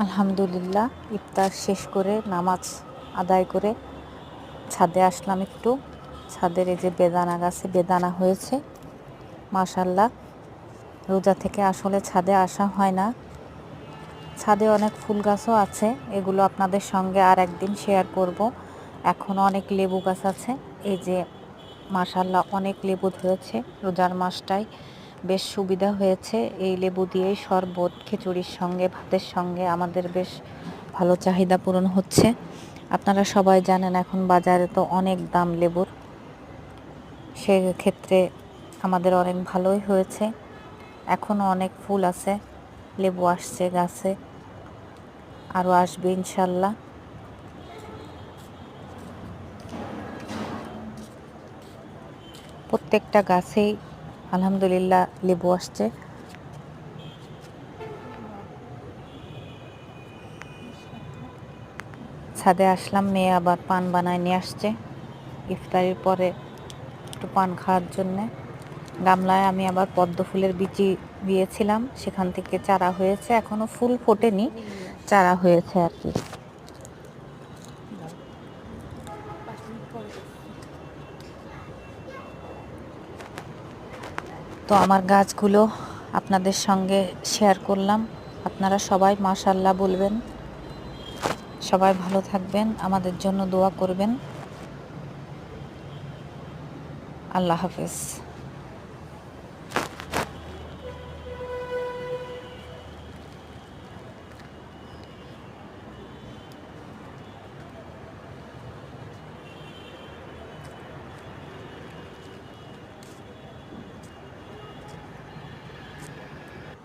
আলহামদুলিল্লাহ, ইফতার শেষ করে নামাজ আদায় করে ছাদে আসলাম একটু। ছাদের এই যে বেদানা গাছে বেদানা হয়েছে মাশাআল্লাহ। রোজা থেকে আসলে ছাদে আসা হয় না। ছাদে অনেক ফুল গাছও আছে, এগুলো আপনাদের সঙ্গে আর একদিন শেয়ার করব। এখনও অনেক লেবু গাছ আছে। এই যে মাশাআল্লাহ অনেক লেবু ধরেছে। রোজার মাসটায় বেশ সুবিধা হয়েছে, এই লেবু দিয়েই শরবত খিচুড়ির সঙ্গে ভাতের সঙ্গে আমাদের বেশ ভালো চাহিদা পূরণ হচ্ছে। আপনারা সবাই জানেন এখন বাজারে তো অনেক দাম লেবুর, সেক্ষেত্রে আমাদের অনেক ভালোই হয়েছে। এখনও অনেক ফুল আছে, লেবু আসছে গাছে, আরও আসবে ইনশাল্লাহ। প্রত্যেকটা গাছেই আলহামদুলিল্লাহ লেবু আসছে। ছাদে আসলাম, মেয়ে আবার পান বানায় নিয়ে আসছে ইফতারির পরে একটু পান খাওয়ার জন্যে। গামলায় আমি আবার পদ্ম ফুলের বিচি দিয়েছিলাম, সেখান থেকে চারা হয়েছে, এখনো ফুল ফোটেনি, চারা হয়েছে আর কি। তো আমার গাছগুলো আপনাদের সঙ্গে শেয়ার করলাম। আপনারা সবাই মাশাআল্লাহ বলবেন, সবাই ভালো থাকবেন, আমাদের জন্য দোয়া করবেন। আল্লাহ হাফেজ।